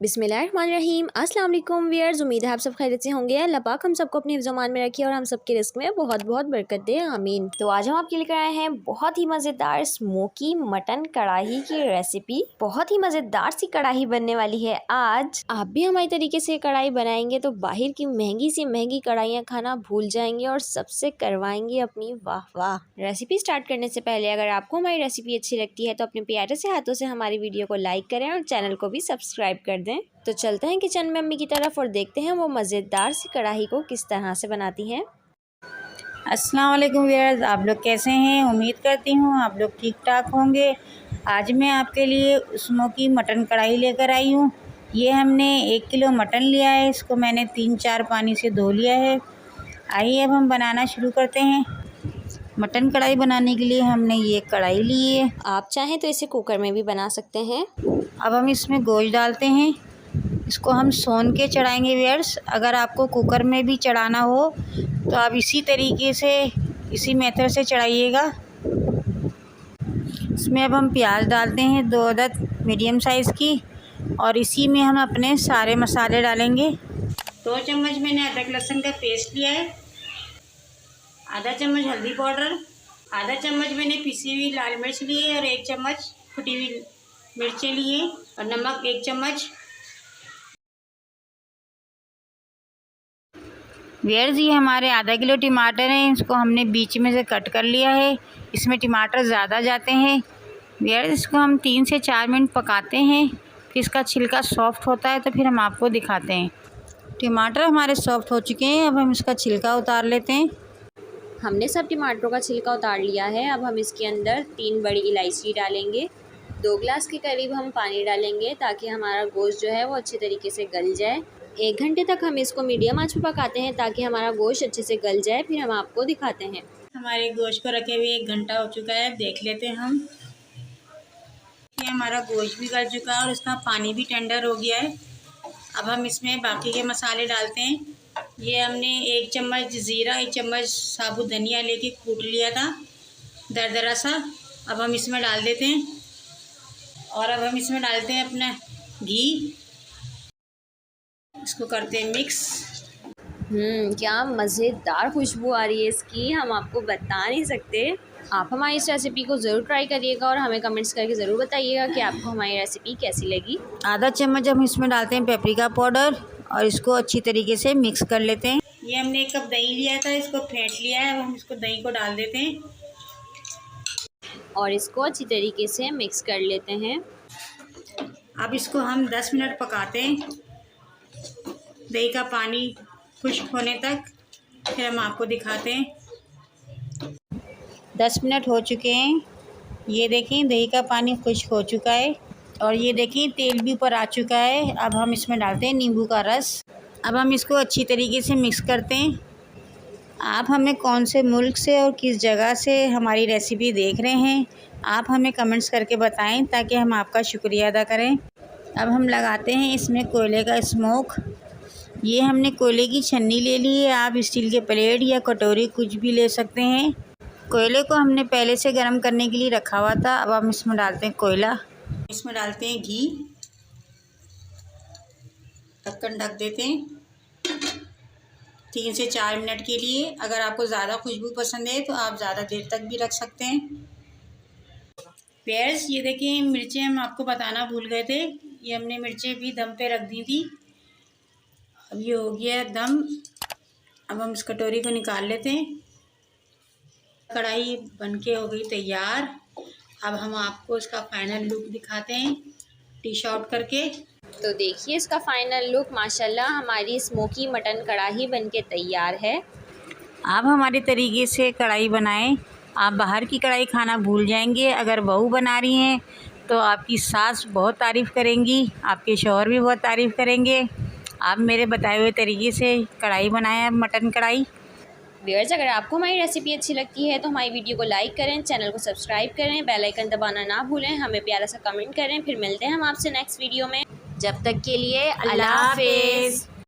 बिस्मिल्लाहिर्रहमानिर्रहीम। अस्सलाम वालेकुम व्यूअर्स, उम्मीद है आप सब खैरियत से होंगे। अल्लाह पाक हम सबको अपने ज़मान में रखिए और हम सबके रिस्क में बहुत बहुत बरकत दे, आमीन। तो आज हम आपके लेकर आए हैं बहुत ही मज़ेदार स्मोकी मटन कढ़ाई की रेसिपी। बहुत ही मज़ेदार सी कढ़ाई बनने वाली है आज। आप भी हमारी तरीके से कढ़ाई बनाएंगे तो बाहर की महंगी सी महंगी कढ़ाइयाँ खाना भूल जाएंगे और सबसे करवाएंगे अपनी वाह वाह। रेसिपी स्टार्ट करने से पहले अगर आपको हमारी रेसिपी अच्छी लगती है तो अपने प्यारे से हाथों से हमारी वीडियो को लाइक करें और चैनल को भी सब्सक्राइब कर दें। तो चलते हैं किचन में अम्मी की तरफ और देखते हैं वो मज़ेदार सी कढ़ाई को किस तरह से बनाती हैं। अस्सलाम वालेकुम व्यूअर्स, आप लोग कैसे हैं? उम्मीद करती हूँ आप लोग ठीक ठाक होंगे। आज मैं आपके लिए स्मोकी मटन कढ़ाई लेकर आई हूँ। ये हमने 1 किलो मटन लिया है, इसको मैंने 3-4 पानी से धो लिया है। आइए अब हम बनाना शुरू करते हैं। मटन कढ़ाई बनाने के लिए हमने ये कढ़ाई ली है। आप चाहें तो इसे कुकर में भी बना सकते हैं। अब हम इसमें गोश्त डालते हैं। इसको हम सोन के चढ़ाएंगे व्यूअर्स। अगर आपको कुकर में भी चढ़ाना हो तो आप इसी तरीके से, इसी मेथड से चढ़ाइएगा। इसमें अब हम प्याज डालते हैं 2 अदद मीडियम साइज़ की, और इसी में हम अपने सारे मसाले डालेंगे। 2 चम्मच मैंने अदरक लहसुन का पेस्ट लिया है, आधा चम्मच हल्दी पाउडर, आधा चम्मच मैंने पिसी हुई लाल मिर्च ली है और 1 चम्मच कुटी हुई मिर्चें लिए, और नमक 1 चम्मच। व्यूअर्स, ये हमारे आधा किलो टमाटर हैं, इसको हमने बीच में से कट कर लिया है। इसमें टमाटर ज़्यादा जाते हैं। व्यूअर्स, इसको हम 3 से 4 मिनट पकाते हैं, फिर इसका छिलका सॉफ्ट होता है तो फिर हम आपको दिखाते हैं। टमाटर हमारे सॉफ्ट हो चुके हैं, अब हम इसका छिलका उतार लेते हैं। हमने सब टमाटरों का छिलका उतार लिया है। अब हम इसके अंदर 3 बड़ी इलायची डालेंगे। 2 गिलास के करीब हम पानी डालेंगे ताकि हमारा गोश्त जो है वो अच्छे तरीके से गल जाए। 1 घंटे तक हम इसको मीडियम आंच पे पकाते हैं ताकि हमारा गोश्त अच्छे से गल जाए, फिर हम आपको दिखाते हैं। हमारे गोश्त को रखे हुए 1 घंटा हो चुका है, देख लेते हैं हम। ये हमारा गोश्त भी गल चुका है और इसका पानी भी टेंडर हो गया है। अब हम इसमें बाकी के मसाले डालते हैं। ये हमने 1 चम्मच ज़ीरा, 1 चम्मच साबुत धनिया लेके कूट लिया था दरदरा सा। अब हम इसमें डाल देते हैं, और अब हम इसमें डालते हैं अपना घी। इसको करते हैं मिक्स। क्या मज़ेदार खुशबू आ रही है इसकी, हम आपको बता नहीं सकते। आप हमारी इस रेसिपी को ज़रूर ट्राई करिएगा और हमें कमेंट्स करके ज़रूर बताइएगा कि आपको हमारी रेसिपी कैसी लगी। आधा चम्मच हम इसमें डालते हैं पेपरिका पाउडर, और इसको अच्छी तरीके से मिक्स कर लेते हैं। ये हमने 1 कप दही लिया था, इसको फेंट लिया है। अब हम इसको दही को डाल देते हैं और इसको अच्छी तरीके से मिक्स कर लेते हैं। अब इसको हम 10 मिनट पकाते हैं, दही का पानी खुश्क होने तक, फिर हम आपको दिखाते हैं। 10 मिनट हो चुके हैं। ये देखें, दही का पानी खुश्क हो चुका है, और ये देखें तेल भी ऊपर आ चुका है। अब हम इसमें डालते हैं नींबू का रस। अब हम इसको अच्छी तरीके से मिक्स करते हैं। आप हमें कौन से मुल्क से और किस जगह से हमारी रेसिपी देख रहे हैं, आप हमें कमेंट्स करके बताएं ताकि हम आपका शुक्रिया अदा करें। अब हम लगाते हैं इसमें कोयले का स्मोक। ये हमने कोयले की छन्नी ले ली है, आप स्टील के प्लेट या कटोरी कुछ भी ले सकते हैं। कोयले को हमने पहले से गर्म करने के लिए रखा हुआ था। अब हम इसमें डालते हैं कोयला, इसमें डालते हैं घी, ढक्कन ढक देते हैं 3 से 4 मिनट के लिए। अगर आपको ज़्यादा खुशबू पसंद है तो आप ज़्यादा देर तक भी रख सकते हैं। व्यूअर्स, ये देखिए मिर्चें हम आपको बताना भूल गए थे, ये हमने मिर्चें भी दम पे रख दी थी। अब ये हो गया दम। अब हम इस कटोरी को निकाल लेते हैं। कढ़ाई बनके हो गई तैयार। अब हम आपको इसका फाइनल लुक दिखाते हैं डिश आउट करके। तो देखिए इसका फाइनल लुक, माशाल्लाह हमारी स्मोकी मटन कढ़ाई बनके तैयार है। आप हमारे तरीके से कढ़ाई बनाएं, आप बाहर की कढ़ाई खाना भूल जाएंगे। अगर बहू बना रही हैं तो आपकी सास बहुत तारीफ़ करेंगी, आपके शौहर भी बहुत तारीफ़ करेंगे। आप मेरे बताए हुए तरीके से कढ़ाई बनाएं, मटन कढ़ाई। व्यूअर्स, अगर आपको हमारी रेसिपी अच्छी लगती है तो हमारी वीडियो को लाइक करें, चैनल को सब्सक्राइब करें, बेल आइकन दबाना ना भूलें, हमें प्यारा सा कमेंट करें। फिर मिलते हैं हम आपसे नेक्स्ट वीडियो में। जब तक के लिए अल्लाह हाफिज़।